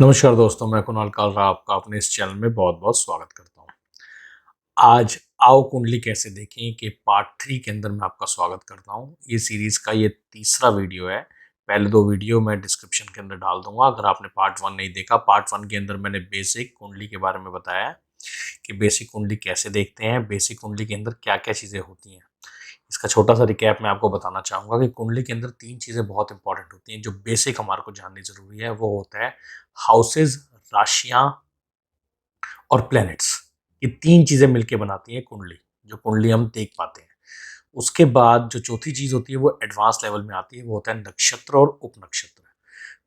नमस्कार दोस्तों, मैं कुणाल कालरा आपका अपने इस चैनल में बहुत बहुत स्वागत करता हूँ। आज आओ कुंडली कैसे देखें कि पार्ट 3 के अंदर मैं आपका स्वागत करता हूँ। ये सीरीज़ का ये तीसरा वीडियो है। पहले 2 वीडियो मैं डिस्क्रिप्शन के अंदर डाल दूंगा अगर आपने पार्ट 1 नहीं देखा। पार्ट 1 के अंदर मैंने बेसिक कुंडली के बारे में बताया है कि बेसिक कुंडली कैसे देखते हैं, बेसिक कुंडली के अंदर क्या क्या चीज़ें होती हैं। इसका छोटा सा रिकैप मैं आपको बताना चाहूँगा कि कुंडली के अंदर 3 चीज़ें बहुत इंपॉर्टेंट होती हैं जो बेसिक हमारे को जाननी ज़रूरी है। वो होता है हाउसेज, राशियाँ और प्लैनेट्स। ये 3 चीज़ें मिलके बनाती हैं कुंडली, जो कुंडली हम देख पाते हैं। उसके बाद जो चौथी चीज़ होती है वो एडवांस लेवल में आती है, वो होता है नक्षत्र और उपनक्षत्र।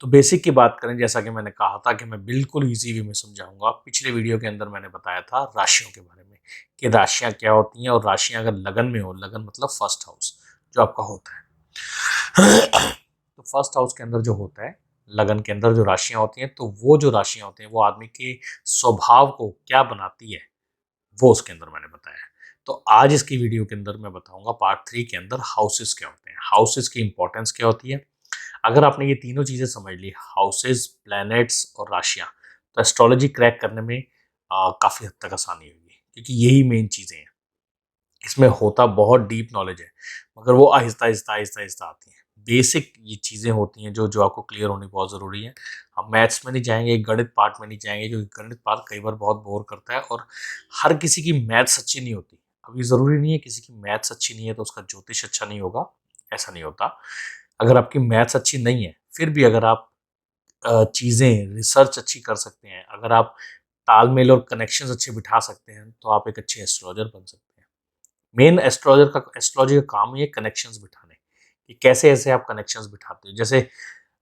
तो बेसिक की बात करें, जैसा कि मैंने कहा था कि मैं बिल्कुल ईज़ी वे में समझाऊँगा। पिछले वीडियो के अंदर मैंने बताया था राशियों के बारे में कि राशियाँ क्या होती हैं, और राशियाँ अगर लगन में हो, लगन मतलब फर्स्ट हाउस जो आपका होता है। तो फर्स्ट हाउस के अंदर जो होता है, लगन के अंदर जो राशियां होती हैं, तो वो जो राशियां होती हैं वो आदमी के स्वभाव को क्या बनाती है, वो उसके अंदर मैंने बताया है। तो आज इसकी वीडियो के अंदर मैं बताऊंगा पार्ट 3 के अंदर हाउसेस क्या होते हैं, हाउसेस की इंपॉर्टेंस क्या होती है। अगर आपने ये तीनों चीजें समझ ली, हाउसेस, प्लैनेट्स और राशियां, तो एस्ट्रोलॉजी क्रैक करने में काफी हद तक आसानी होगी, क्योंकि यही मेन चीजें हैं। इसमें होता बहुत डीप नॉलेज है, मगर वो आहिस्ता आहिस्ता आहिस्ता आहिस्ता आती हैं। बेसिक ये चीज़ें होती हैं जो जो आपको क्लियर होनी बहुत ज़रूरी है। हम मैथ्स में नहीं जाएंगे, गणित पार्ट में नहीं जाएंगे, क्योंकि गणित पार्ट कई बार बहुत बोर करता है और हर किसी की मैथ्स अच्छी नहीं होती। अब ये ज़रूरी नहीं है किसी की मैथ्स अच्छी नहीं है तो उसका ज्योतिष अच्छा नहीं होगा, ऐसा नहीं होता। अगर आपकी मैथ्स अच्छी नहीं है, फिर भी अगर आप चीज़ें रिसर्च अच्छी कर सकते हैं, अगर आप तालमेल और कनेक्शंस अच्छे बिठा सकते हैं, तो आप एक अच्छे एस्ट्रोलॉजर बन सकते हैं। मेन एस्ट्रोलॉजी का काम ही है कनेक्शंस बिठाने, कि कैसे ऐसे आप कनेक्शंस बिठाते हो। जैसे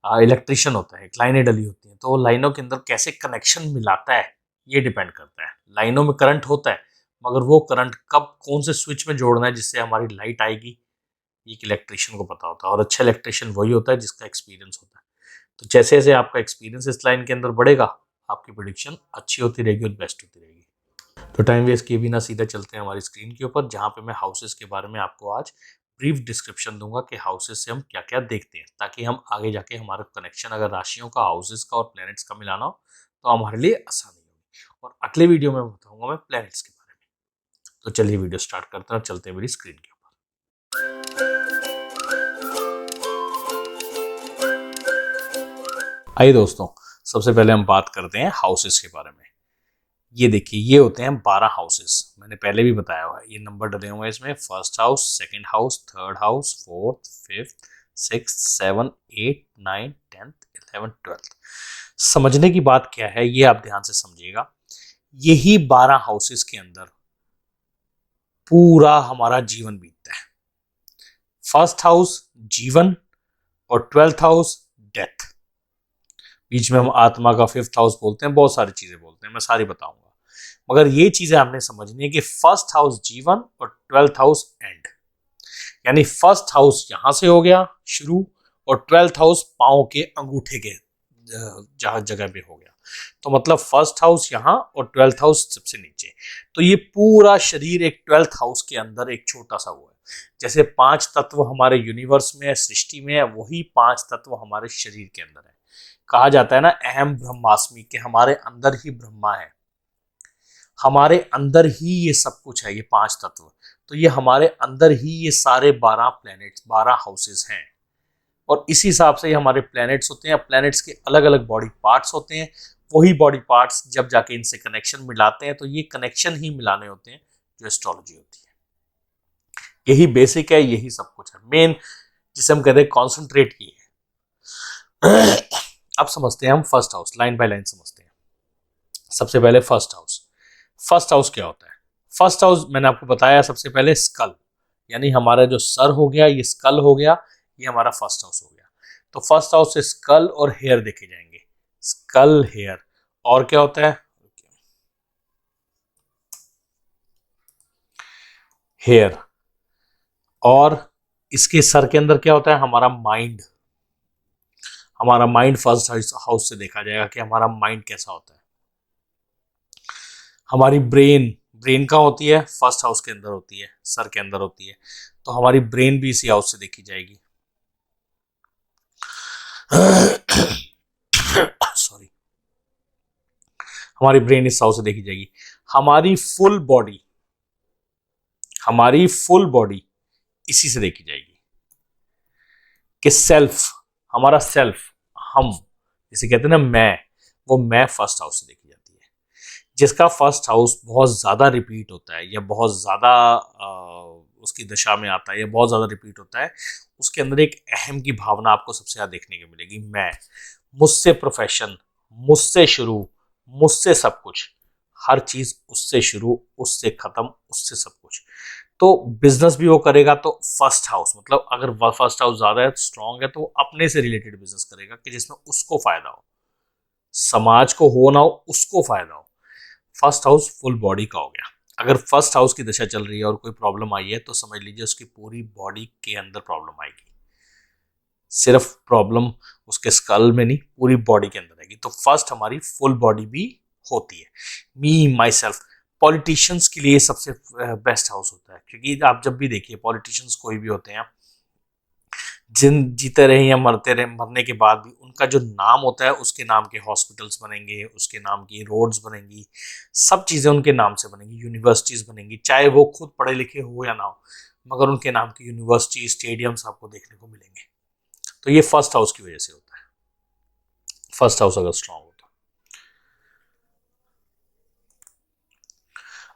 इलेक्ट्रिशियन होता है, एक लाइनें डली होती हैं, तो वो लाइनों के अंदर कैसे कनेक्शन मिलाता है, ये डिपेंड करता है। लाइनों में करंट होता है, मगर वो करंट कब कौन से स्विच में जोड़ना है जिससे हमारी लाइट आएगी, ये एक इलेक्ट्रिशियन को पता होता है। और अच्छा इलेक्ट्रिशियन वही होता है जिसका एक्सपीरियंस होता है। तो जैसे जैसे आपका एक्सपीरियंस इस लाइन के अंदर बढ़ेगा, आपकी प्रिडिक्शन अच्छी होती रहेगी और बेस्ट होती रहेगी। तो टाइम वेस्ट किए बिना सीधा चलते हैं हमारी स्क्रीन के ऊपर, जहाँ पे मैं हाउसेस के बारे में आपको आज ब्रीफ डिस्क्रिप्शन दूंगा कि हाउसेस से हम क्या क्या देखते हैं, ताकि हम आगे जाके हमारा कनेक्शन अगर राशियों का, हाउसेस का और प्लैनेट्स का मिलाना हो तो हमारे लिए आसानी होगी। और अगले वीडियो में बताऊंगा मैं प्लैनेट्स के बारे में। तो चलिए वीडियो स्टार्ट करते हैं और चलते हैं मेरी स्क्रीन के ऊपर। आइए दोस्तों, सबसे पहले हम बात करते हैं हाउसेस के बारे में। ये देखिए, ये होते हैं 12 हाउसेस। मैंने पहले भी बताया हुआ है, ये नंबर डले हुए हैं इसमें। First house, second house, third house, fourth, fifth, sixth, 7, 8, 9, 10, 11, 12। समझने की बात क्या है, ये आप ध्यान से समझिएगा। यही 12 हाउसेस के अंदर पूरा हमारा जीवन बीतता है। फर्स्ट हाउस जीवन, और 12th हाउस डेथ। बीच में हम आत्मा का 5th हाउस बोलते हैं, बहुत सारी चीजें बोलते हैं, मैं सारी बताऊंगा। मगर ये चीजें आपने समझनी है कि फर्स्ट हाउस जीवन और 12th हाउस एंड। यानी फर्स्ट हाउस यहां से हो गया शुरू, और 12th हाउस पांव के अंगूठे के जहां जगह पे हो गया। तो मतलब फर्स्ट हाउस यहां और 12th हाउस सबसे नीचे। तो ये पूरा शरीर एक 12th हाउस के अंदर एक छोटा सा हुआ है। जैसे 5 तत्व हमारे यूनिवर्स में है, सृष्टि में है, वही 5 तत्व हमारे शरीर के अंदर है। कहा जाता है ना, अहम ब्रह्मास्मि, के हमारे अंदर ही ब्रह्मा है, हमारे अंदर ही ये सब कुछ है, ये 5 तत्व। तो ये हमारे अंदर ही ये सारे 12 प्लैनेट्स, 12 हाउसेस हैं। और इस हिसाब से ये हमारे प्लैनेट्स होते हैं। प्लैनेट्स के अलग अलग बॉडी पार्ट्स होते हैं। वही बॉडी पार्ट्स जब जाके इनसे कनेक्शन मिलाते हैं, तो ये कनेक्शन ही मिलाने होते हैं जो एस्ट्रोलॉजी होती है। यही बेसिक है, यही सब कुछ है मेन, जिसे हम कहते हैं कॉन्सेंट्रेट की है। अब समझते हैं हम first house, line by line समझते हैं। सबसे पहले फर्स्ट हाउस। फर्स्ट हाउस क्या होता है? फर्स्ट हाउस मैंने आपको बताया सबसे पहले स्कल, यानी हमारा जो सर हो गया, ये स्कल हो गया, ये हमारा फर्स्ट हाउस हो गया। तो फर्स्ट हाउस से स्कल और हेयर देखे जाएंगे। स्कल, हेयर, और क्या होता है? हेयर। और इसके सर के अंदर क्या होता है? हमारा माइंड। हमारा माइंड फर्स्ट हाउस से देखा जाएगा कि हमारा माइंड कैसा होता है। हमारी ब्रेन, ब्रेन कहाँ होती है? फर्स्ट हाउस के अंदर होती है, सर के अंदर होती है। तो हमारी ब्रेन भी इसी हाउस से देखी जाएगी। सॉरी। हमारी ब्रेन इस हाउस से देखी जाएगी। हमारी फुल बॉडी इसी से देखी जाएगी कि सेल्फ, हमारा सेल्फ, हम जिसे कहते हैं ना मैं, वो मैं फर्स्ट हाउस से देखी जाती है। जिसका फर्स्ट हाउस बहुत ज्यादा रिपीट होता है या बहुत ज्यादा उसकी दशा में आता है या बहुत ज्यादा रिपीट होता है, उसके अंदर एक अहम की भावना आपको सबसे ज्यादा देखने को मिलेगी। मैं, मुझसे प्रोफेशन, मुझसे शुरू, मुझसे सब कुछ, हर चीज उससे शुरू, उससे खत्म, उससे सब कुछ। तो बिजनेस भी वो करेगा तो फर्स्ट हाउस, मतलब अगर फर्स्ट हाउस ज्यादा है, स्ट्रांग है, तो वो अपने से रिलेटेड बिजनेस करेगा कि जिसमें उसको फायदा हो, समाज को हो ना हो, उसको फायदा हो। फर्स्ट हाउस फुल बॉडी का हो गया। अगर फर्स्ट हाउस की दशा चल रही है और कोई प्रॉब्लम आई है तो समझ लीजिए उसकी पूरी बॉडी के अंदर प्रॉब्लम आएगी। सिर्फ प्रॉब्लम उसके स्कल में नहीं, पूरी बॉडी के अंदर आएगी। तो फर्स्ट हमारी फुल बॉडी भी होती है। मी, माई सेल्फ, पॉलिटिशियंस के लिए सबसे बेस्ट हाउस होता है, क्योंकि आप जब भी देखिए पॉलिटिशियंस कोई भी होते हैं, जिन जीते रहे या मरते रहे, मरने के बाद भी उनका जो नाम होता है, उसके नाम के हॉस्पिटल्स बनेंगे, उसके नाम की रोड्स बनेंगी, सब चीज़ें उनके नाम से बनेंगी, यूनिवर्सिटीज़ बनेंगी, चाहे वो खुद पढ़े लिखे हो या ना हो, मगर उनके नाम की यूनिवर्सिटी, स्टेडियम्स आपको देखने को मिलेंगे। तो ये फर्स्ट हाउस की वजह से होता है, फर्स्ट हाउस अगर स्ट्रांग हो तो।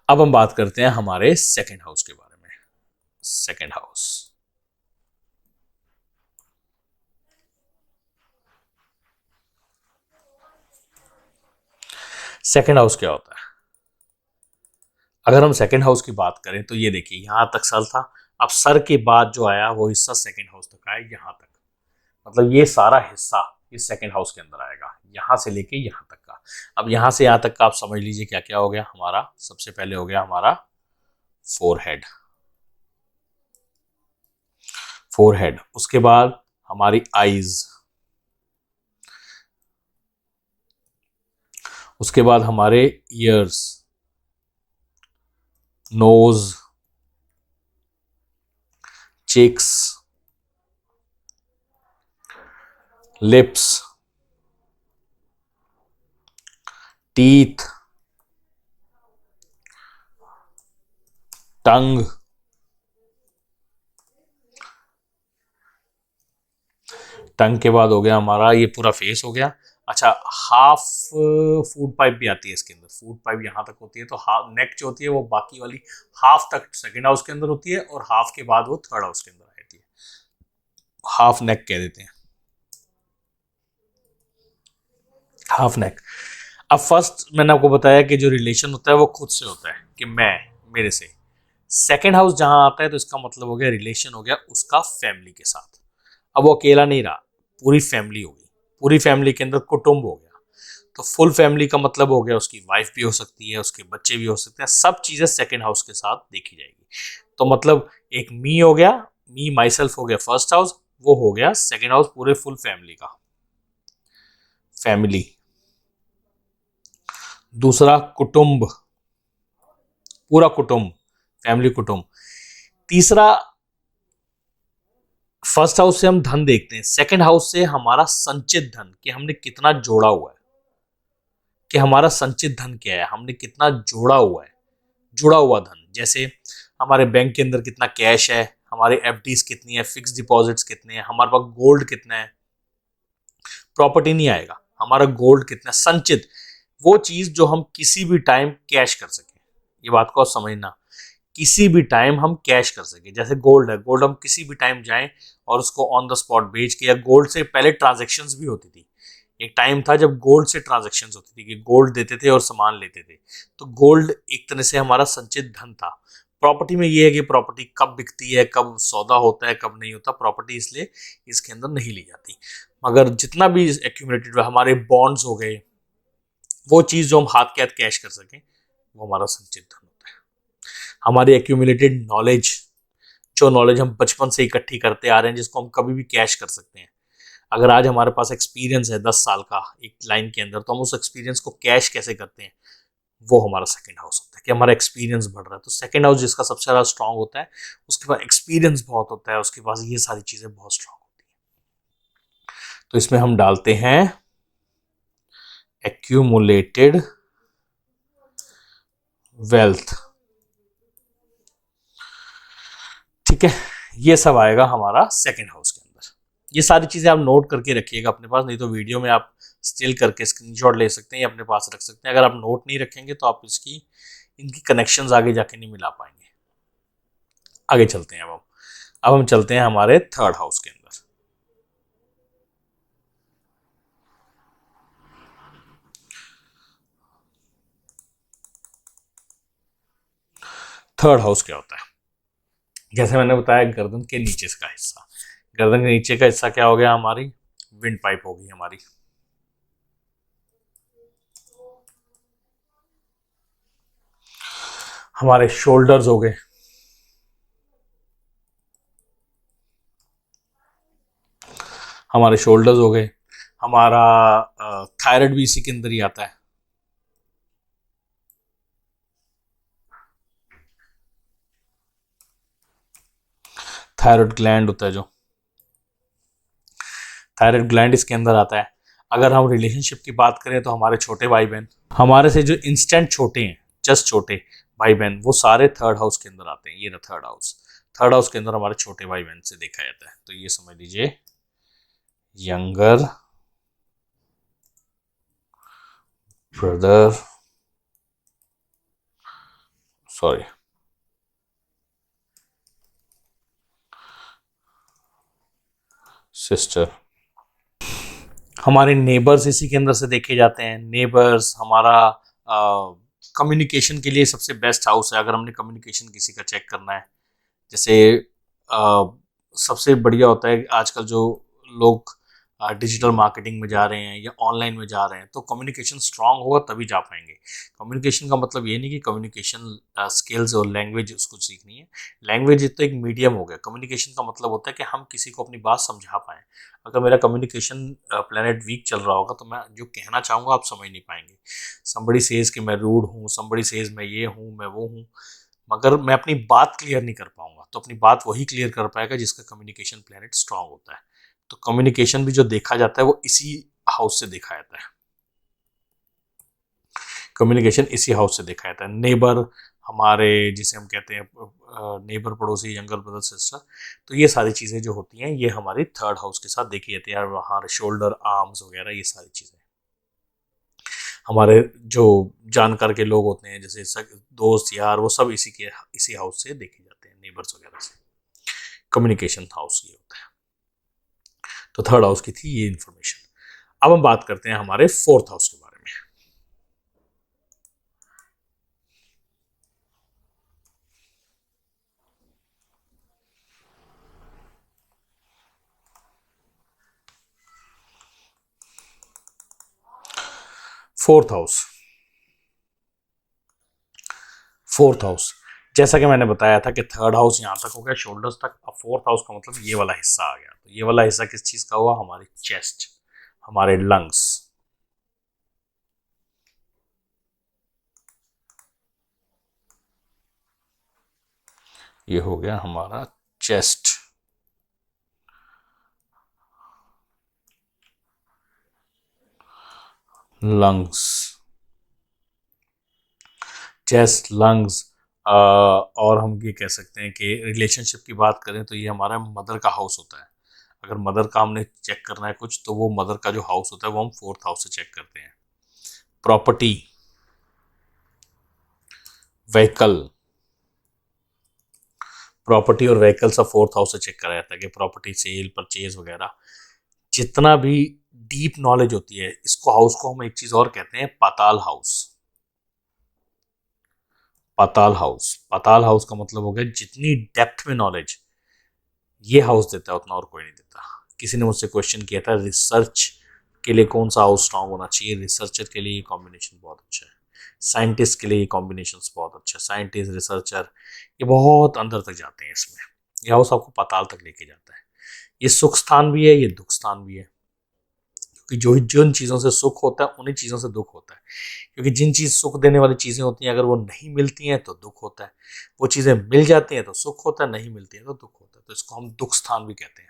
अब हम बात करते हैं हमारे सेकेंड हाउस के बारे में। सेकेंड हाउस, सेकेंड हाउस क्या होता है? अगर हम सेकेंड हाउस की बात करें तो ये देखिए, यहां तक सर था, अब सर के बाद जो आया वो हिस्सा सेकेंड हाउस तक आया, यहां तक, मतलब ये सारा हिस्सा इस सेकेंड हाउस के अंदर आएगा, यहां से लेके यहां तक का। अब यहां से यहां तक का आप समझ लीजिए क्या क्या हो गया हमारा। सबसे पहले हो गया हमारा फोरहेड, फोरहेड, उसके बाद हमारी आईज, उसके बाद हमारे ears, nose, cheeks, lips, teeth, tongue, tongue के बाद हो गया हमारा ये पूरा फेस हो गया। अच्छा, हाफ फूड पाइप भी आती है इसके अंदर, फूड पाइप यहाँ तक होती है, तो हाफ नेक जो होती है वो बाकी वाली हाफ तक सेकेंड हाउस के अंदर होती है, और हाफ के बाद वो थर्ड हाउस के अंदर आती है, हाफ नेक कह देते हैं, हाफ नेक। अब फर्स्ट मैंने आपको बताया कि जो रिलेशन होता है वो खुद से होता है कि मैं, मेरे से। सेकेंड हाउस जहां आता है तो इसका मतलब हो गया रिलेशन हो गया उसका फैमिली के साथ। अब वो अकेला नहीं रहा, पूरी फैमिली हो गई, पूरी फैमिली के अंदर कुटुंब हो गया। तो फुल फैमिली का मतलब हो गया उसकी वाइफ भी हो सकती है, उसके बच्चे भी हो सकते हैं, सब चीजें सेकेंड हाउस के साथ देखी जाएगी। तो मतलब एक मी हो गया, मी माई सेल्फ हो गया फर्स्ट हाउस, वो हो गया सेकेंड हाउस पूरे फुल फैमिली का, फैमिली। दूसरा कुटुंब, पूरा कुटुंब, फैमिली कुटुंब। तीसरा, फर्स्ट हाउस से हम धन देखते हैं, सेकेंड हाउस से हमारा संचित धन, कि हमने कितना जोड़ा हुआ है, कि हमारा संचित धन क्या है, हमने कितना जोड़ा हुआ है, जुड़ा हुआ धन। जैसे हमारे बैंक के अंदर कितना कैश है, हमारे एफडीज कितनी है, फिक्स डिपॉजिट्स कितने हैं, हमारे पास गोल्ड कितना है, प्रॉपर्टी नहीं आएगा, हमारा गोल्ड कितना संचित, वो चीज जो हम किसी भी टाइम कैश कर सके। ये बात को आप समझना, किसी भी टाइम हम कैश कर सके। जैसे गोल्ड है, गोल्ड हम किसी भी टाइम जाएं और उसको ऑन द स्पॉट बेच के, या गोल्ड से पहले ट्रांजेक्शन्स भी होती थी, एक टाइम था जब गोल्ड से ट्रांजेक्शन्स होती थी कि गोल्ड देते थे और सामान लेते थे। तो गोल्ड एक तरह से हमारा संचित धन था। प्रॉपर्टी में ये है कि प्रॉपर्टी कब बिकती है, कब सौदा होता है, कब नहीं होता, प्रॉपर्टी इसलिए इसके अंदर नहीं ली जाती। मगर जितना भी एक्यूमुलेटेड हमारे बॉन्ड्स हो गए, वो चीज़ जो हम हाथ के हाथ कैश कर सकें, वो हमारा संचित धन होता है। हमारी एक्यूमुलेटेड नॉलेज, जो नॉलेज हम बचपन से इकट्ठी करते आ रहे हैं, जिसको हम कभी भी कैश कर सकते हैं। अगर आज हमारे पास एक्सपीरियंस है 10 साल का एक लाइन के अंदर, तो हम उस एक्सपीरियंस को कैश कैसे करते हैं, वो हमारा सेकंड हाउस होता है कि हमारा एक्सपीरियंस बढ़ रहा है। तो सेकंड हाउस जिसका सबसे ज़्यादा स्ट्रांग होता है, उसके पास एक्सपीरियंस बहुत होता है, उसके पास ये सारी चीज़ें बहुत स्ट्रांग होती हैं। तो इसमें हम डालते हैं एक्यूमुलेटेड वेल्थ। ठीक है, ये सब आएगा हमारा सेकंड हाउस के अंदर। ये सारी चीजें आप नोट करके रखिएगा अपने पास, नहीं तो वीडियो में आप स्टिल करके स्क्रीनशॉट ले सकते हैं या अपने पास रख सकते हैं। अगर आप नोट नहीं रखेंगे तो आप इनकी कनेक्शंस आगे जाके नहीं मिला पाएंगे। आगे चलते हैं अब हम चलते हैं हमारे थर्ड हाउस के अंदर। थर्ड हाउस क्या होता है? जैसे मैंने बताया, गर्दन के नीचे का हिस्सा। गर्दन के नीचे का हिस्सा क्या हो गया? हमारी विंड पाइप होगी हमारी। हमारे शोल्डर्स हो गए, हमारे शोल्डर्स हो गए। हमारा थायराइड भी इसी के अंदर ही आता है। थायराइड ग्लैंड होता है जो, थायराइड ग्लैंड इसके अंदर आता है। अगर हम रिलेशनशिप की बात करें तो हमारे छोटे भाई बहन, हमारे से जो इंस्टेंट छोटे हैं, जस्ट छोटे भाई बहन, वो सारे थर्ड हाउस के अंदर आते हैं। ये ना थर्ड हाउस, थर्ड हाउस के अंदर हमारे छोटे भाई बहन से देखा जाता है। तो ये समझ लीजिए, यंगर ब्रदर, सॉरी, सिस्टर। हमारे नेबर्स इसी के अंदर से देखे जाते हैं। नेबर्स हमारा कम्युनिकेशन के लिए सबसे बेस्ट हाउस है। अगर हमने कम्युनिकेशन किसी का चेक करना है, जैसे आ, सबसे बढ़िया होता है आजकल जो लोग डिजिटल मार्केटिंग में जा रहे हैं या ऑनलाइन में जा रहे हैं, तो कम्युनिकेशन स्ट्रांग होगा तभी जा पाएंगे। कम्युनिकेशन का मतलब ये नहीं कि कम्युनिकेशन स्किल्स और लैंग्वेज उसको सीखनी है। लैंग्वेज तो एक मीडियम हो गया। कम्युनिकेशन का मतलब होता है कि हम किसी को अपनी बात समझा पाएं। अगर मेरा कम्युनिकेशन प्लेनेट वीक चल रहा होगा तो मैं जो कहना चाहूँगा आप समझ नहीं पाएंगे। समबड़ी सेज कि मैं रूड हूँ, समबड़ी सेज मैं ये हूँ, मैं वो हूँ, मगर मैं अपनी बात क्लियर नहीं कर पाऊंगा। तो अपनी बात वही क्लियर कर पाएगा जिसका कम्युनिकेशन प्लेनेट स्ट्रांग होता है। तो कम्युनिकेशन भी जो देखा जाता है वो इसी हाउस से देखा जाता है। कम्युनिकेशन इसी हाउस से देखा जाता है। नेबर हमारे, जिसे हम कहते हैं नेबर, पड़ोसी, यंगर ब्रदर, सिस्टर, तो ये सारी चीज़ें जो होती हैं ये हमारी थर्ड हाउस के साथ देखी जाती है। हमारे शोल्डर, आर्म्स वगैरह, ये सारी चीज़ें हमारे जो जानकार के लोग होते हैं, जैसे दोस्त यार, वो सब इसी हाउस से देखे जाते हैं, नेबर्स वगैरह से। कम्युनिकेशन हाउस ये होता है। तो थर्ड हाउस की थी ये इंफॉर्मेशन। अब हम बात करते हैं हमारे फोर्थ हाउस के बारे में। फोर्थ हाउस, फोर्थ हाउस जैसा कि मैंने बताया था कि थर्ड हाउस यहां तक हो गया, शोल्डर्स तक। अब फोर्थ हाउस का मतलब ये वाला हिस्सा आ गया। तो ये वाला हिस्सा किस चीज का हुआ? हमारी चेस्ट, हमारे लंग्स। ये हो गया हमारा चेस्ट, लंग्स, चेस्ट, लंग्स। और हम ये कह सकते हैं कि रिलेशनशिप की बात करें तो ये हमारा मदर का हाउस होता है। अगर मदर का हमने चेक करना है कुछ, तो वो मदर का जो हाउस होता है वो हम फोर्थ हाउस से चेक करते हैं। प्रॉपर्टी, व्हीकल, प्रॉपर्टी और व्हीकल सब फोर्थ हाउस से चेक करा जाता है कि प्रॉपर्टी सेल, परचेज वगैरह, जितना भी डीप नॉलेज होती है, इसको हाउस को हम एक चीज और कहते हैं, पाताल हाउस। पाताल हाउस, पाताल हाउस का मतलब हो गया जितनी डेप्थ में नॉलेज ये हाउस देता है उतना और कोई नहीं देता। किसी ने मुझसे क्वेश्चन किया था रिसर्च के लिए कौन सा हाउस स्ट्रांग होना चाहिए। रिसर्चर के लिए ये कॉम्बिनेशन बहुत अच्छा है, साइंटिस्ट के लिए ये कॉम्बिनेशन बहुत अच्छा है। साइंटिस्ट, रिसर्चर, ये बहुत अंदर तक जाते हैं इसमें। ये हाउस आपको पाताल तक लेके जाता है। ये सुख स्थान भी है, ये दुख स्थान भी है। क्योंकि जो जिन चीज़ों से सुख होता है उन्हीं चीज़ों से दुख होता है। क्योंकि जिन चीज़ सुख देने वाली चीज़ें होती हैं, अगर वो नहीं मिलती हैं तो दुख होता है। वो चीज़ें मिल जाती हैं तो सुख होता है, नहीं मिलती हैं तो दुख होता है। तो इसको हम दुख स्थान भी कहते हैं,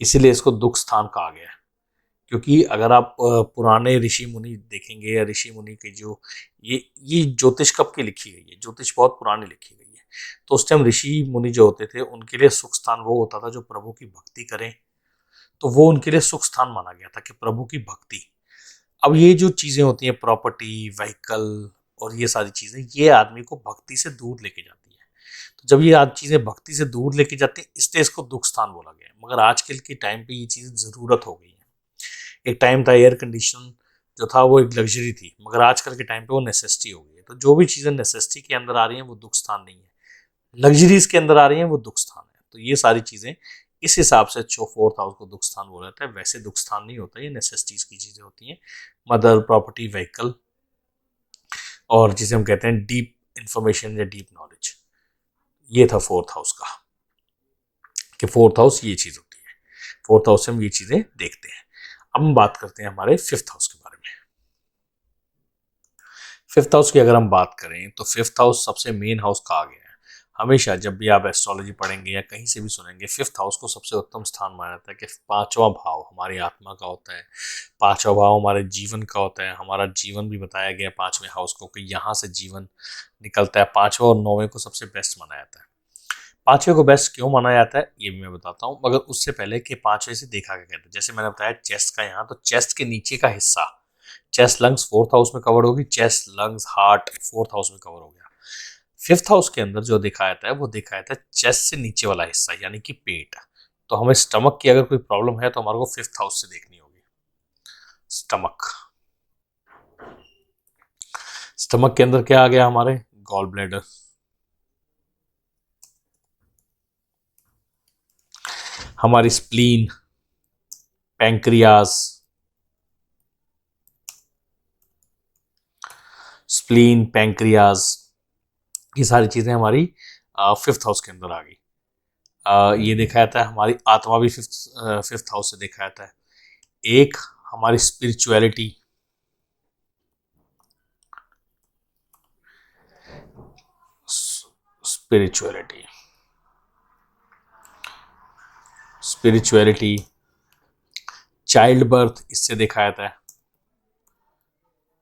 इसीलिए इसको दुख स्थान कहा गया है। क्योंकि अगर आप पुराने ऋषि मुनि देखेंगे या ऋषि मुनि के जो ये ज्योतिष कब की लिखी गई है, ज्योतिष बहुत पुरानी लिखी गई है। तो उस टाइम ऋषि मुनि जो होते थे उनके लिए सुख स्थान वो होता था जो प्रभु की भक्ति करें, तो वो उनके लिए सुख स्थान माना गया था कि प्रभु की भक्ति। अब ये जो चीजें होती हैं, प्रॉपर्टी, व्हीकल और ये सारी चीजें, ये आदमी को भक्ति से दूर लेके जाती है। तो जब ये आज चीजें भक्ति से दूर लेके जाती है, इसलिए इसको दुख स्थान बोला गया है। मगर आजकल के टाइम पे ये चीज जरूरत हो गई है। एक टाइम था एयर कंडीशन जो था वो एक लग्जरी थी, मगर आजकल के टाइम पे वो नेसेसिटी हो गई है। तो जो भी चीजें नेसेसिटी के अंदर आ रही हैं वो दुख स्थान नहीं है, लग्जरीज के अंदर आ रही हैं वो दुख स्थान है। तो ये सारी चीजें इस हिसाब से जो फोर्थ हाउस को दुख स्थान बोला जाता है, वैसे दुख स्थान नहीं होता, ये नेसेसिटीज की चीजें होती हैं, मदर, प्रॉपर्टी, व्हीकल और जिसे हम कहते हैं डीप इंफॉर्मेशन या डीप नॉलेज। ये था फोर्थ हाउस का कि फोर्थ हाउस ये चीज होती है, फोर्थ हाउस से हम ये चीजें देखते हैं। अब हम बात करते हैं हमारे फिफ्थ हाउस के बारे में। फिफ्थ हाउस की अगर हम बात करें तो फिफ्थ हाउस सबसे मेन हाउस कहा गया है। हमेशा जब भी आप एस्ट्रोलॉजी पढ़ेंगे या कहीं से भी सुनेंगे, फिफ्थ हाउस को सबसे उत्तम स्थान माना जाता है कि पांचवा भाव हमारी आत्मा का होता है, पांचवा भाव हमारे जीवन का होता है। हमारा जीवन भी बताया गया पांचवें हाउस को कि यहाँ से जीवन निकलता है। पांचवा और नौवें को सबसे बेस्ट माना जाता है। पांचवें को बेस्ट क्यों माना जाता है ये भी मैं बताता हूँ, मगर उससे पहले कि पांचवें से देखा क्या कहते हैं। जैसे मैंने बताया चेस्ट का यहाँ, तो चेस्ट के नीचे का हिस्सा, चेस्ट लंग्स फोर्थ हाउस में कवर होगी, chest lungs heart fourth house में कवर हो गया। फिफ्थ हाउस के अंदर जो देखा जाता है वो देखा जाता है चेस्ट से नीचे वाला हिस्सा, यानी कि पेट। तो हमें स्टमक की अगर कोई प्रॉब्लम है तो हमारे को फिफ्थ हाउस से देखनी होगी। स्टमक, स्टमक के अंदर क्या आ गया हमारे, गॉल ब्लैडर, हमारी स्प्लीन, पैंक्रियाज, स्प्लीन, पैंक्रियाज, ये सारी चीजें हमारी फिफ्थ हाउस के अंदर आ गई। ये देखा जाता है हमारी आत्मा भी फिफ्थ हाउस से देखा जाता है। एक हमारी spirituality, spirituality, spirituality, child birth इससे देखा जाता है।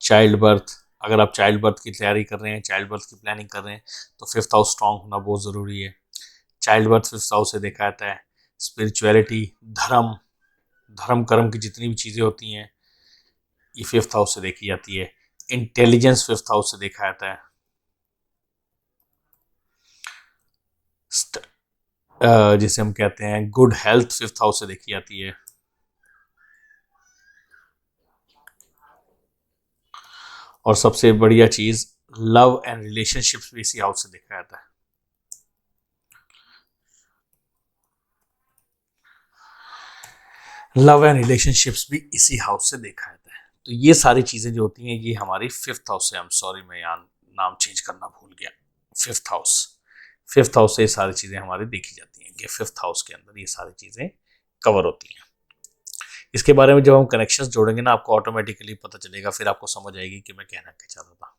चाइल्ड बर्थ, अगर आप चाइल्ड बर्थ की तैयारी कर रहे हैं, चाइल्ड बर्थ की प्लानिंग कर रहे हैं, तो फिफ्थ हाउस स्ट्रांग होना बहुत ज़रूरी है। चाइल्ड बर्थ फिफ्थ हाउस से देखा जाता है। स्पिरिचुअलिटी, धर्म, धर्म कर्म की जितनी भी चीज़ें होती हैं ये फिफ्थ हाउस से देखी जाती है। इंटेलिजेंस फिफ्थ हाउस से देखा जाता है। जिसे हम कहते हैं गुड हेल्थ फिफ्थ हाउस से देखी जाती है। और सबसे बढ़िया चीज, लव एंड रिलेशनशिप्स भी इसी हाउस से देखा जाता है। लव एंड रिलेशनशिप्स भी इसी हाउस से देखा जाता है। तो ये सारी चीजें जो होती हैं ये हमारी फिफ्थ हाउस से, आई एम सॉरी मैं यहाँ नाम चेंज करना भूल गया, फिफ्थ हाउस, फिफ्थ हाउस से ये सारी चीजें हमारी देखी जाती हैं कि फिफ्थ हाउस के अंदर ये सारी चीजें कवर होती हैं। इसके बारे में जब हम कनेक्शंस जोड़ेंगे ना, आपको ऑटोमेटिकली पता चलेगा, फिर आपको समझ आएगी कि मैं कहना क्या चाहता था।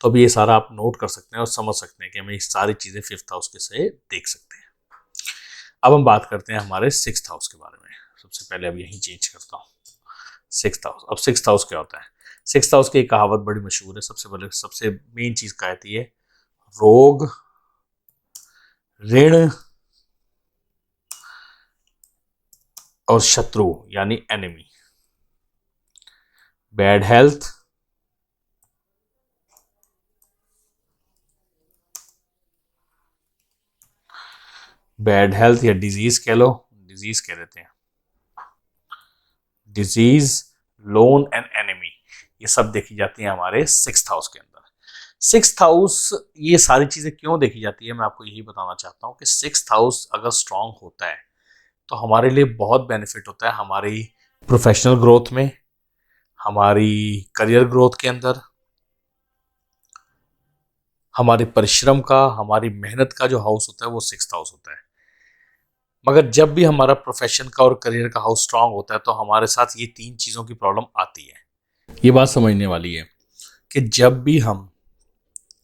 तो अभी ये सारा आप नोट कर सकते हैं और समझ सकते हैं कि हमें ये सारी चीजें फिफ्थ हाउस के से देख सकते हैं। अब हम बात करते हैं हमारे सिक्स्थ हाउस के बारे में। सबसे पहले अब यही चेंज करता हूँ, सिक्स्थ हाउस। अब सिक्स्थ हाउस क्या होता है? सिक्स्थ हाउस की एक कहावत बड़ी मशहूर है। सबसे पहले सबसे मेन चीज कहती है रोग, ऋण और शत्रु यानी enemy, bad health, bad health या डिजीज कह लो, डिजीज कह देते हैं, डिजीज, लोन एंड एनिमी, ये सब देखी जाती है हमारे सिक्स्थ हाउस के अंदर। सिक्स्थ हाउस, ये सारी चीजें क्यों देखी जाती है मैं आपको यही बताना चाहता हूं कि सिक्स्थ हाउस अगर स्ट्रांग होता है तो हमारे लिए बहुत बेनिफिट होता है हमारी प्रोफेशनल ग्रोथ में, हमारी करियर ग्रोथ के अंदर, हमारे परिश्रम का, हमारी मेहनत का जो हाउस होता है वो सिक्स्थ हाउस होता है। मगर जब भी हमारा प्रोफेशन का और करियर का हाउस स्ट्रांग होता है तो हमारे साथ ये तीन चीज़ों की प्रॉब्लम आती है। ये बात समझने वाली है कि जब भी हम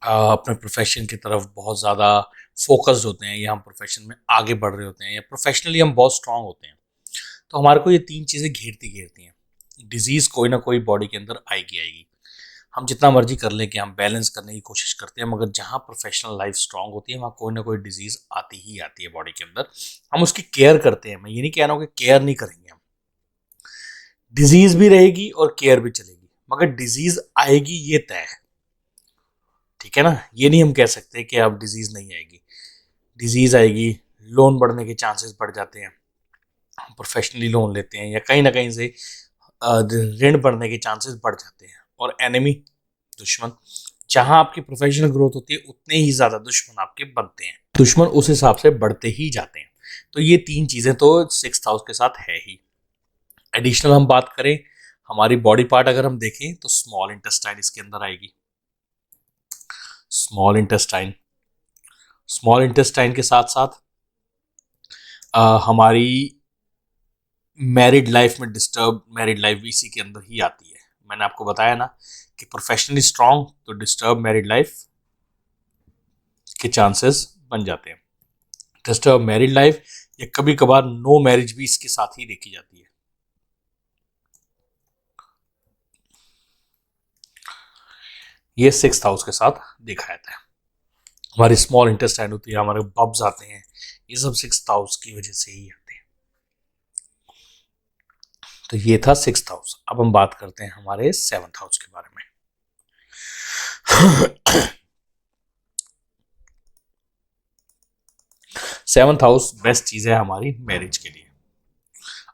अपने प्रोफेशन की तरफ बहुत ज़्यादा फोकस्ड होते हैं या हम प्रोफेशन में आगे बढ़ रहे होते हैं या प्रोफेशनली हम बहुत स्ट्रांग होते हैं, तो हमारे को ये तीन चीज़ें घेरती घेरती हैं। डिजीज़ कोई ना कोई बॉडी के अंदर आएगी आएगी। हम जितना मर्जी कर लें कि हम बैलेंस करने की कोशिश करते हैं, मगर जहाँ प्रोफेशनल लाइफ स्ट्रांग होती है वहाँ कोई ना कोई डिजीज़ आती ही आती है बॉडी के अंदर। हम उसकी केयर करते हैं, मैं ये नहीं कह रहा हूँ कि केयर नहीं करेंगे हम, डिजीज़ भी रहेगी और केयर भी चलेगी, मगर डिजीज़ आएगी ये तय है, ठीक है ना। ये नहीं हम कह सकते कि अब डिजीज़ नहीं आएगी, डिजीज़ आएगी, लोन बढ़ने के चांसेस बढ़ जाते हैं, हम प्रोफेशनली लोन लेते हैं या कहीं ना कहीं से ऋण बढ़ने के चांसेस बढ़ जाते हैं। और एनिमी, दुश्मन, जहां आपकी प्रोफेशनल ग्रोथ होती है उतने ही ज़्यादा दुश्मन आपके बनते हैं, दुश्मन उस हिसाब से बढ़ते ही जाते हैं। तो ये तीन चीज़ें तो 6th हाउस के साथ है ही। एडिशनल हम बात करें हमारी बॉडी पार्ट अगर हम देखें तो स्मॉल इंटेस्टाइन इसके अंदर आएगी। स्मॉल इंटेस्टाइन, स्मॉल इंटेस्टाइन के साथ साथ हमारी मैरिड लाइफ में डिस्टर्ब मैरिड लाइफ भी इसी के अंदर ही आती है। मैंने आपको बताया ना कि प्रोफेशनली स्ट्रांग तो डिस्टर्ब मैरिड लाइफ के चांसेस बन जाते हैं। डिस्टर्ब मैरिड लाइफ या कभी कभार नो मैरिज भी इसके साथ ही देखी जाती है। ये 6th हाउस के साथ देखा जाता है। हमारी स्मॉल इंटेस्टाइन होती है, हमारे बब्स आते हैं, ये सब 6th हाउस की वजह से ही आते हैं। तो ये था 6th हाउस। अब हम बात करते हैं हमारे 7th हाउस के बारे में। 7th हाउस बेस्ट चीज है हमारी मैरिज के लिए।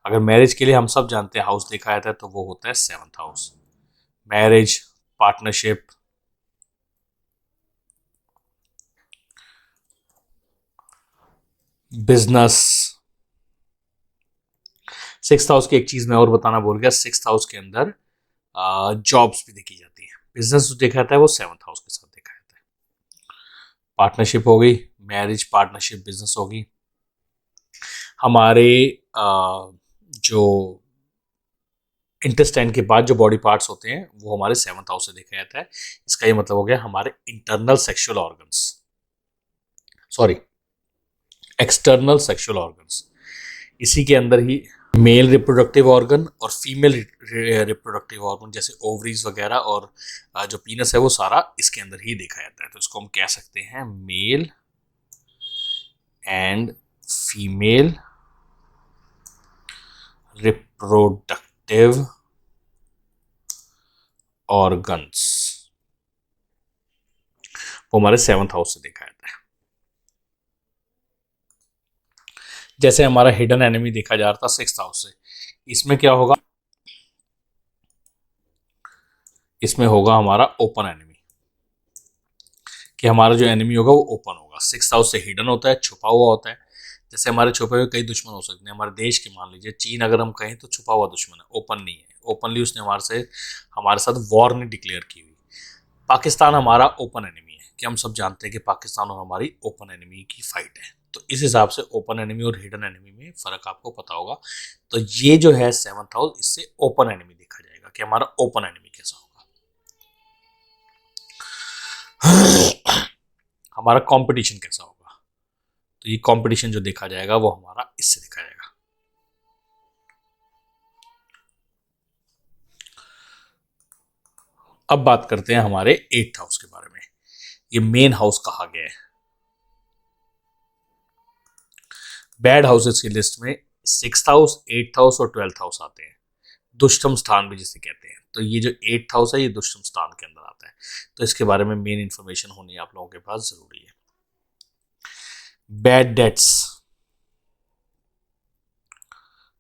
अगर मैरिज के लिए हम सब जानते हैं हाउस देखा जाता है तो वो होता है 7th house. Marriage, partnership, business. 6th house की एक चीज मैं और बताना भूल गया, 6th हाउस के अंदर जॉब्स भी देखी जाती है। बिजनेस जो देखा जाता है वो 7th हाउस के साथ देखा जाता है। पार्टनरशिप हो गई, मैरिज, पार्टनरशिप, बिजनेस होगी। हमारे जो इंटेस्टाइन के बाद जो बॉडी पार्ट्स होते हैं वो हमारे 7th हाउस से देखा जाता है। इसका ये मतलब हो गया हमारे internal sexual organs, sorry external sexual organs. इसी के अंदर ही मेल रिप्रोडक्टिव ऑर्गन और फीमेल रिप्रोडक्टिव ऑर्गन जैसे ओवरीज वगैरह और जो पीनस है वो सारा इसके अंदर ही देखा जाता है। तो इसको हम कह सकते हैं male and female reproductive organs, वो हमारे 7th हाउस से देखा जाता है। जैसे हमारा हिडन एनिमी देखा जा रहा था 6th हाउस से, इसमें क्या होगा, इसमें होगा हमारा ओपन एनिमी, कि हमारा जो एनिमी होगा वो ओपन होगा। 6th हाउस से हिडन होता है, छुपा हुआ होता है। जैसे हमारे छुपे हुए कई दुश्मन हो सकते हैं हमारे देश के, मान लीजिए चीन अगर हम कहें तो छुपा हुआ दुश्मन है, ओपन नहीं है। ओपनली उसने हमारे साथ वॉर नहीं डिक्लेयर की हुई। पाकिस्तान हमारा ओपन एनिमी है, कि हम सब जानते हैं कि पाकिस्तान और हमारी ओपन एनिमी की फाइट है। तो इस हिसाब से ओपन एनिमी और हिडन एनिमी में फर्क आपको पता होगा। तो ये जो है 7th हाउस, इससे ओपन एनिमी देखा जाएगा कि हमारा ओपन एनिमी कैसा होगा। हमारा कंपटीशन कैसा होगा, तो ये कंपटीशन जो देखा जाएगा वो हमारा इससे देखा जाएगा। अब बात करते हैं हमारे 8th हाउस के बारे में। ये मेन हाउस कहा गया है। बैड हाउसेस की लिस्ट में 6th हाउस, 8th हाउस और 12th हाउस आते हैं। दुष्टम स्थान भी जिसे कहते हैं। तो ये जो 8th हाउस है ये दुष्टम स्थान के अंदर आता है। तो इसके बारे में मेन इंफॉर्मेशन होनी आप लोगों के पास जरूरी है। बैड डेट्स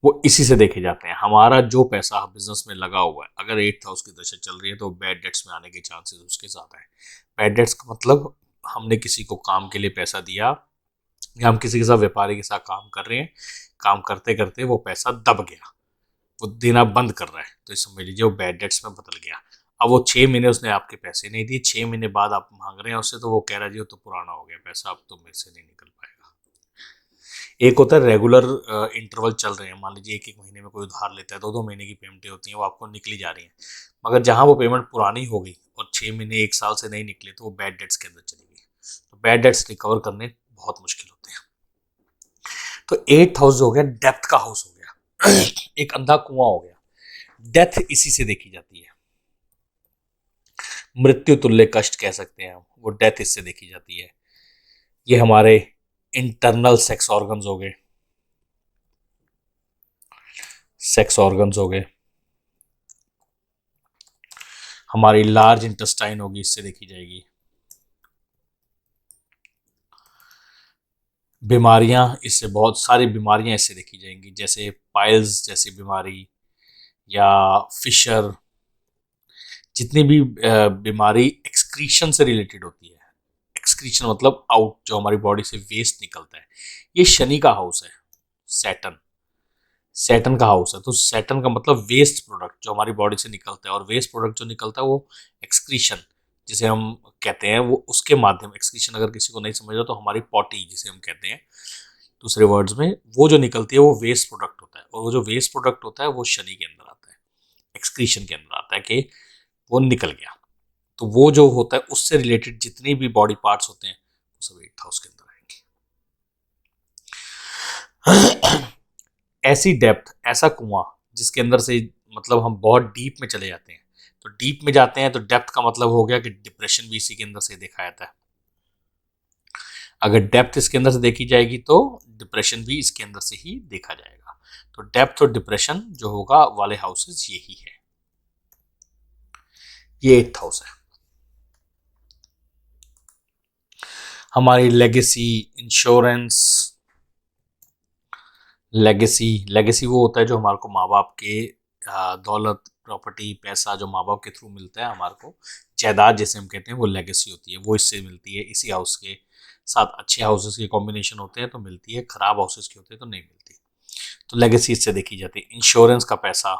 वो इसी से देखे जाते हैं। हमारा जो पैसा बिजनेस में लगा हुआ है, अगर 8th हाउस की दशा चल रही है तो बैड डेट्स में आने के चांसेस उसके ज्यादा है। बैड डेट्स का मतलब हमने किसी को काम के लिए पैसा दिया या हम किसी के साथ व्यापारी के साथ काम कर रहे हैं, काम करते करते वो पैसा दब गया, वो देना बंद कर रहा है, तो समझ लीजिए वो बैड डेट्स में बदल गया। अब वो 6 महीने उसने आपके पैसे नहीं दिए, 6 महीने बाद आप मांग रहे हैं उससे, तो वो कह रहा है जी वो तो पुराना हो गया पैसा, अब तो मेरे से नहीं निकल पाएगा। एक होता है रेगुलर इंटरवल चल रहे हैं, मान लीजिए एक एक महीने में कोई उधार लेता है, 2-2 महीने की पेमेंटें होती हैं, वो आपको निकली जा रही हैं, मगर जहाँ वो पेमेंट पुरानी हो गई और 6 महीने 1 साल से नहीं निकले तो वो बैड डेट्स के अंदर चली गई। तो बैड डेट्स रिकवर करने बहुत मुश्किल होते हैं। तो 8th हाउस हो गया डेप्थ का हाउस हो गया, एक अंधा कुआं हो गया। डेथ इसी से देखी जाती है, मृत्यु तुल्य कष्ट कह सकते हैं हम, वो डेथ इससे देखी जाती है। ये हमारे इंटरनल सेक्स ऑर्गन्स हो गए, सेक्स ऑर्गन्स हो गए। हमारी लार्ज इंटेस्टाइन होगी, इससे देखी जाएगी। बीमारियां, इससे बहुत सारी बीमारियां इससे देखी जाएंगी, जैसे पाइल्स जैसी बीमारी या फिशर। जितनी भी बीमारी एक्सक्रीशन से रिलेटेड होती है, एक्सक्रीशन मतलब आउट, जो हमारी बॉडी से वेस्ट निकलता है, ये शनि का हाउस है। सैटर्न, सैटर्न का हाउस है। तो सैटर्न का मतलब वेस्ट प्रोडक्ट जो हमारी बॉडी से निकलता है, और वेस्ट प्रोडक्ट जो निकलता है वो एक्सक्रीशन जिसे हम कहते हैं, वो उसके माध्यम, एक्सक्रीशन अगर किसी को नहीं समझा तो हमारी पॉटी जिसे हम कहते हैं दूसरे वर्ड्स में, वो जो निकलती है वो वेस्ट प्रोडक्ट होता है। और वो जो वेस्ट प्रोडक्ट होता है वो शनि के अंदर आता है, एक्सक्रीशन के अंदर आता है कि वो निकल गया। तो वो जो होता है उससे रिलेटेड जितने भी बॉडी पार्ट्स होते हैं वो सब 8th हाउस के अंदर आएंगे। ऐसी डेप्थ, ऐसा कुआं जिसके अंदर से मतलब हम बहुत डीप में चले जाते हैं। तो डीप में जाते हैं तो डेप्थ का मतलब हो गया कि डिप्रेशन भी इसी के अंदर से देखा जाता है। अगर डेप्थ इसके अंदर से देखी जाएगी तो डिप्रेशन भी इसके अंदर से ही देखा जाएगा। तो डेप्थ और डिप्रेशन जो होगा वाले हाउसेस यही है। ये 8th हाउस है। हमारी लेगेसी, इंश्योरेंस, लेगेसी वो होता है जो हमारे को माँ बाप के दौलत, प्रॉपर्टी, पैसा जो माँ बाप के थ्रू मिलता है हमारे को, जायदाद जैसे हम कहते हैं, वो लेगेसी होती है, वो इससे मिलती है। इसी हाउस के साथ अच्छे हाउसेस के कॉम्बिनेशन होते हैं तो मिलती है, खराब हाउसेस के होते हैं तो नहीं मिलती। तो लेगेसी इससे देखी जाती है। इंश्योरेंस का पैसा,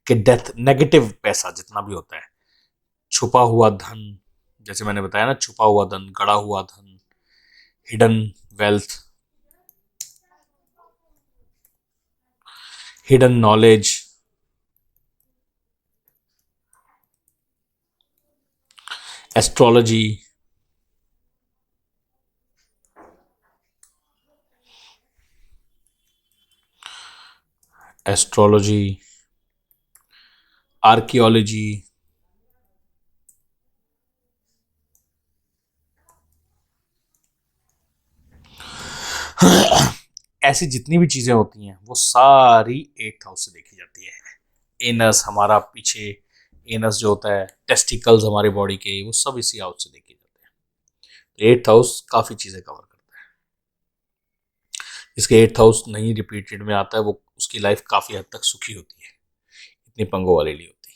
कि डेथ, नेगेटिव पैसा जितना भी होता है, छुपा हुआ धन, जैसे मैंने बताया ना, छुपा हुआ धन, गड़ा हुआ धन, hidden wealth, hidden knowledge, astrology, astrology, archaeology, ऐसी जितनी भी चीजें होती हैं वो सारी 8th हाउस से देखी जाती है। एनस हमारा पीछे, एनस जो होता है, टेस्टिकल्स हमारी बॉडी के, वो सब इसी हाउस से देखे जाते हैं। तो 8th हाउस काफी चीजें कवर करता है। जिसके 8th हाउस नहीं रिपीटेड में आता है वो, उसकी लाइफ काफी हद तक सुखी होती है, इतनी पंगों वाली नहीं होती।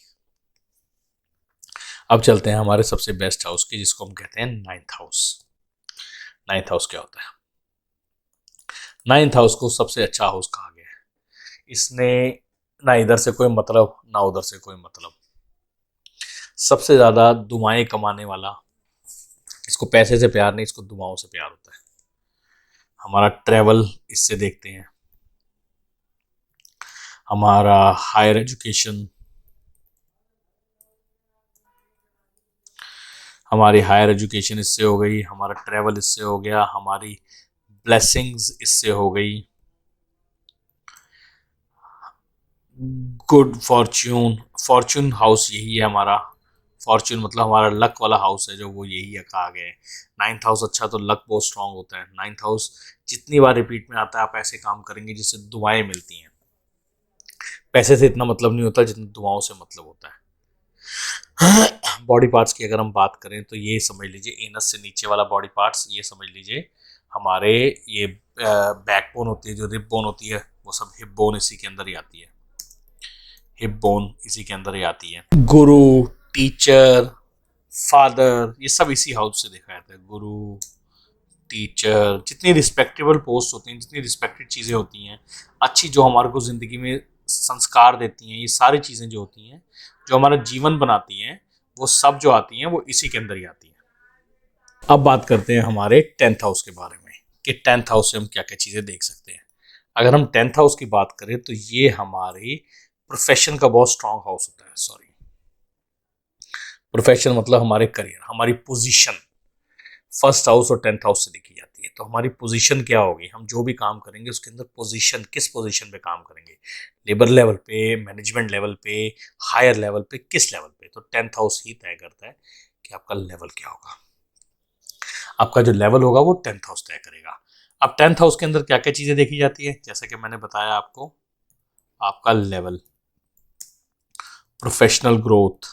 अब चलते हैं हमारे सबसे बेस्ट हाउस की, जिसको हम कहते हैं 9th हाउस। 9th हाउस क्या होता है? 9th हाउस को सबसे अच्छा हाउस कहा गया है। इसने ना इधर से कोई मतलब ना उधर से कोई मतलब, सबसे ज्यादा दुआएं कमाने वाला। इसको पैसे से प्यार नहीं, इसको दुआओं से प्यार होता है। हमारा ट्रेवल इससे देखते हैं, हमारा हायर एजुकेशन, हमारी हायर एजुकेशन इससे हो गई, हमारा ट्रेवल इससे हो गया, हमारी ब्लेसिंग्स इससे हो गई, गुड फॉर्च्यून, फॉर्च्यून हाउस यही है हमारा। फॉर्च्यून मतलब हमारा लक वाला हाउस है जो, वो यही है कहा गया है। 9th हाउस अच्छा तो लक बहुत स्ट्रांग होता है। 9th हाउस जितनी बार रिपीट में आता है आप ऐसे काम करेंगे जिससे दुआएं मिलती हैं। पैसे से इतना मतलब नहीं होता जितना दुआओं से मतलब होता है। बॉडी पार्ट्स की अगर हम बात करें तो ये समझ लीजिए, एनस से नीचे वाला बॉडी पार्ट्स ये समझ लीजिए हमारे, ये बैकबोन होती है, जो रिब बोन होती है, वो सब हिप बोन इसी के अंदर ही आती है। हिप बोन इसी के अंदर ही आती है। गुरु, टीचर, फादर, ये सब इसी हाउस से देखा जाता है। गुरु, टीचर, जितनी रिस्पेक्टेबल पोस्ट होती हैं, जितनी रिस्पेक्टेड चीज़ें होती हैं, अच्छी, जो हमारे को ज़िंदगी में संस्कार देती हैं, ये सारी चीज़ें जो होती हैं, जो हमारा जीवन बनाती हैं, वो सब जो आती हैं वो इसी के अंदर ही आती हैं। अब बात करते हैं हमारे 10th हाउस के बारे में, कि 10th हाउस से हम क्या क्या चीज़ें देख सकते हैं। अगर हम 10th हाउस की बात करें तो ये हमारे प्रोफेशन का बहुत स्ट्रांग हाउस होता है। सॉरी, प्रोफेशन मतलब हमारे करियर, हमारी पोजीशन, फर्स्ट हाउस और 10th हाउस से देखी जाती है। तो हमारी पोजीशन क्या होगी, हम जो भी काम करेंगे उसके अंदर पोजीशन, किस पोजीशन पे काम करेंगे, लेबर लेवल पे, मैनेजमेंट लेवल पे, हायर लेवल पे, किस लेवल पे। तो 10th हाउस ही तय करता है कि आपका लेवल क्या होगा। आपका जो लेवल होगा वो 10th हाउस तय करेगा। अब 10th हाउस के अंदर क्या क्या चीजें देखी जाती है, जैसे कि मैंने बताया आपको, आपका लेवल, प्रोफेशनल ग्रोथ,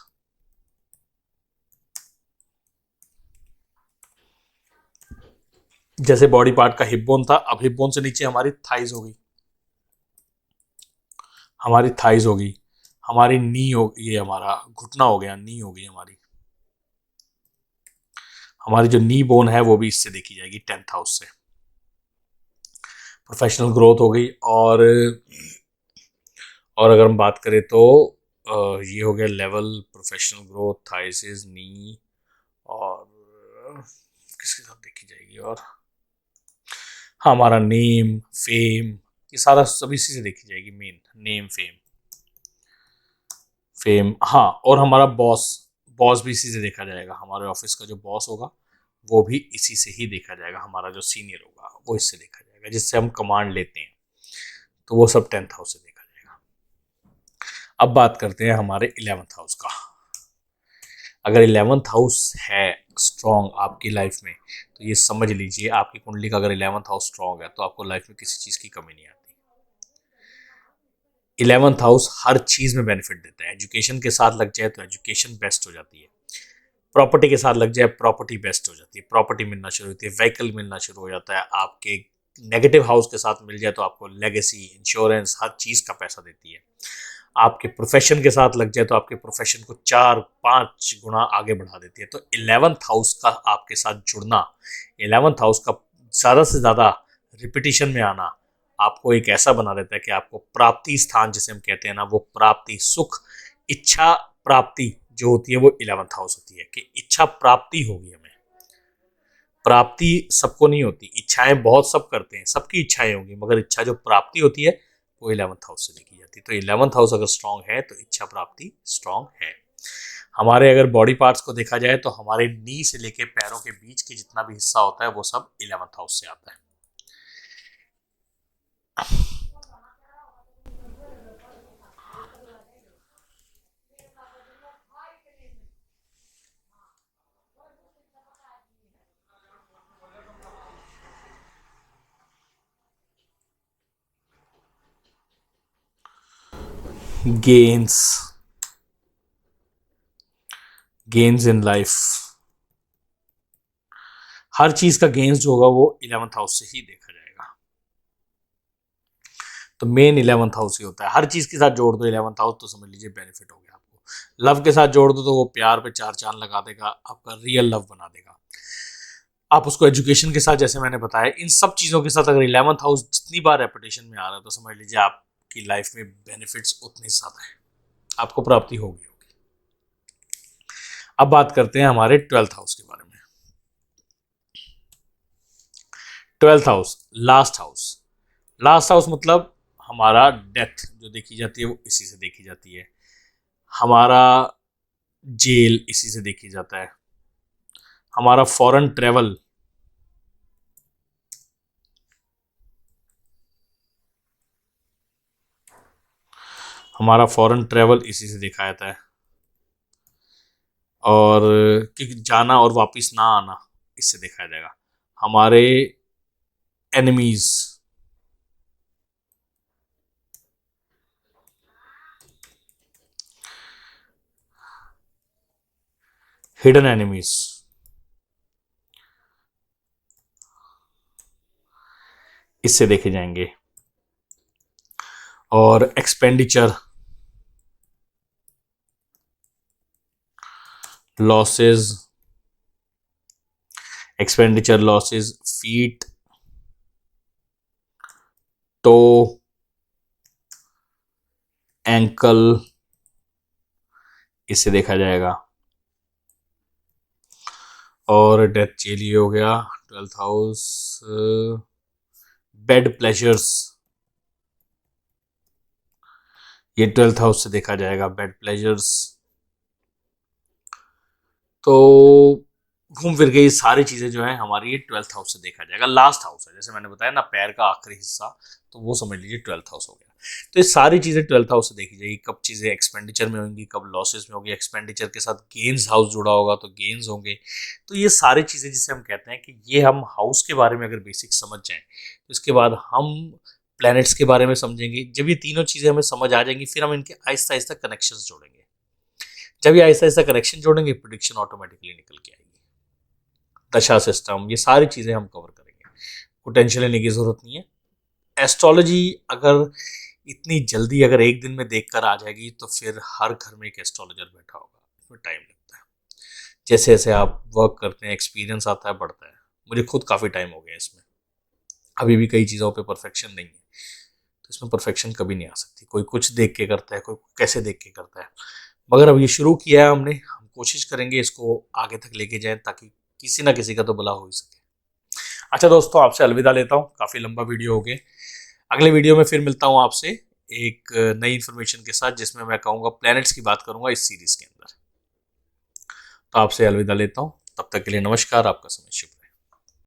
जैसे बॉडी पार्ट का हिप बोन था, अब हिप बोन से नीचे हमारी थाइज होगी, हमारी थाइज होगी, हमारी नी हो, ये हमारा घुटना हो गया, नी होगी हमारी, हमारी जो नी बोन है वो भी इससे देखी जाएगी 10th हाउस से। प्रोफेशनल ग्रोथ हो गई। और अगर हम बात करें तो ये हो गया लेवल, प्रोफेशनल ग्रोथ, थाइसिस, नी, और किसके साथ देखी जाएगी, और हाँ, हमारा नेम, फेम, ये सारा सभी चीजें देखी जाएगी। मेन नेम, फेम, फेम, हाँ, और हमारा बॉस, बॉस भी इसी से देखा जाएगा। हमारे ऑफिस का जो बॉस होगा वो भी इसी से ही देखा जाएगा। हमारा जो सीनियर होगा वो इससे देखा जाएगा, जिससे हम कमांड लेते हैं, तो वो सब 10th हाउस से देखा जाएगा। अब बात करते हैं हमारे 11th हाउस का। अगर 11th हाउस है स्ट्रॉन्ग आपकी लाइफ में, तो ये समझ लीजिए आपकी कुंडली का अगर 11th हाउस स्ट्रॉन्ग है तो आपको लाइफ में किसी चीज की कमी नहीं आती। 11th हाउस हर चीज में बेनिफिट देता है। एजुकेशन के साथ लग जाए तो एजुकेशन बेस्ट हो जाती है, प्रॉपर्टी के साथ लग जाए प्रॉपर्टी बेस्ट हो जाती है, प्रॉपर्टी मिलना शुरू होती है, व्हीकल मिलना शुरू हो जाता है। आपके नेगेटिव हाउस के साथ मिल जाए तो आपको लेगेसी, इंश्योरेंस, हर चीज का पैसा देती है। आपके प्रोफेशन के साथ लग जाए तो आपके प्रोफेशन को 4-5 गुना आगे बढ़ा देती है। तो 11th हाउस का आपके साथ जुड़ना, 11th हाउस का ज़्यादा से ज़्यादा रिपीटिशन में आना आपको एक ऐसा बना देता है कि आपको प्राप्ति स्थान, जिसे हम कहते हैं ना, वो प्राप्ति, सुख, इच्छा प्राप्ति जो होती है वो 11th हाउस होती है, कि इच्छा प्राप्ति होगी हमें। प्राप्ति सबको नहीं होती, इच्छाएं बहुत सब करते हैं, सबकी इच्छाएं होंगी, मगर इच्छा जो प्राप्ति होती है वो 11th हाउस से देखी जाती है। तो 11th हाउस अगर स्ट्रांग है तो इच्छा प्राप्ति स्ट्रांग है। हमारे अगर बॉडी पार्ट्स को देखा जाए तो हमारे नी से लेके पैरों के बीच के जितना भी हिस्सा होता है वो सब 11th हाउस से आता है। गेन्स, गेन्स इन लाइफ, हर चीज का गेन्स जो होगा वो 11th हाउस से ही देखा जाएगा। तो मेन 11th हाउस ही होता है। हर चीज के साथ जोड़ दो 11th हाउस तो समझ लीजिए बेनिफिट हो गया आपको। लव के साथ जोड़ दो तो वो प्यार पे 4 चांद लगा देगा, आपका रियल लव बना देगा। आप उसको एजुकेशन के साथ, जैसे मैंने बताया, इन सब चीज़ों के साथ अगर 11th हाउस जितनी बार रेपिटेशन में आ रहा है तो समझ लीजिए आपकी लाइफ में बेनिफिट्स उतने ज़्यादा है, आपको प्राप्ति होगी। अब बात करते हैं हमारे 12th हाउस के बारे में। 12th house, last house. Last house मतलब हमारा डेथ जो देखी जाती है वो इसी से देखी जाती है। हमारा जेल इसी से देखी जाता है। हमारा फॉरेन ट्रेवल, हमारा फॉरेन ट्रेवल इसी से देखा जाता है। और कि जाना और वापस ना आना इससे देखा जाएगा। हमारे एनिमीज, हिडन एनिमीज इससे देखे जाएंगे। और expenditure, losses, expenditure losses, feet, toe, ankle इससे देखा जाएगा। और डेथ चेली हो गया। 12th हाउस, बेड प्लेजर्स, ये 12th हाउस से देखा जाएगा, बेड प्लेजर्स। तो घूम फिर के ये सारी चीज़ें जो है हमारी ये 12th हाउस से देखा जाएगा। लास्ट हाउस है, जैसे मैंने बताया ना, पैर का आखिरी हिस्सा, तो वो समझ लीजिए 12th हाउस हो गया। तो ये सारी चीज़ें 12th हाउस से देखी जाएगी। कब चीज़ें एक्सपेंडिचर में होंगी, कब लॉसेस में होगी, एक्सपेंडिचर के साथ गेन्स हाउस जुड़ा होगा तो गेन्स होंगे। तो ये सारी चीज़ें जिसे हम कहते हैं कि ये हम हाउस के बारे में अगर बेसिक समझ जाएं, तो इसके बाद हम प्लैनेट्स के बारे में समझेंगे। जब ये तीनों चीज़ें हमें समझ आ जाएंगी, फिर हम इनके आहिस्ता आहिस्ता कनेक्शंस जोड़ेंगे। जब ये आहिस्ता आहिस्ता कनेक्शन जोड़ेंगे, प्रोडिक्शन ऑटोमेटिकली निकल के आएगी। दशा सिस्टम, ये सारी चीज़ें हम कवर करेंगे। पोटेंशियल लेने की ज़रूरत नहीं है। एस्ट्रोलॉजी अगर इतनी जल्दी अगर एक दिन में देखकर आ जाएगी, तो फिर हर घर में एक एस्ट्रोलॉजर बैठा होगा। इसमें टाइम लगता है। जैसे जैसे आप वर्क करते हैं, एक्सपीरियंस आता है, बढ़ता है। मुझे खुद काफ़ी टाइम हो गया इसमें, अभी भी कई चीज़ों पे परफेक्शन नहीं है। तो इसमें परफेक्शन कभी नहीं आ सकती। कोई कुछ देख के करता है, कोई कैसे देख के करता है। मगर अब ये शुरू किया है हमने, हम कोशिश करेंगे इसको आगे तक लेके जाएं, ताकि किसी ना किसी का तो भला हो ही सके। अच्छा दोस्तों, आपसे अलविदा लेता हूँ, काफ़ी लंबा वीडियो हो गया। अगले वीडियो में फिर मिलता हूँ आपसे एक नई इन्फॉर्मेशन के साथ, जिसमें मैं कहूँगा प्लैनेट्स की बात करूँगा इस सीरीज के अंदर। तो आपसे अलविदा लेता हूँ, तब तक के लिए नमस्कार, आपका समय शुभ।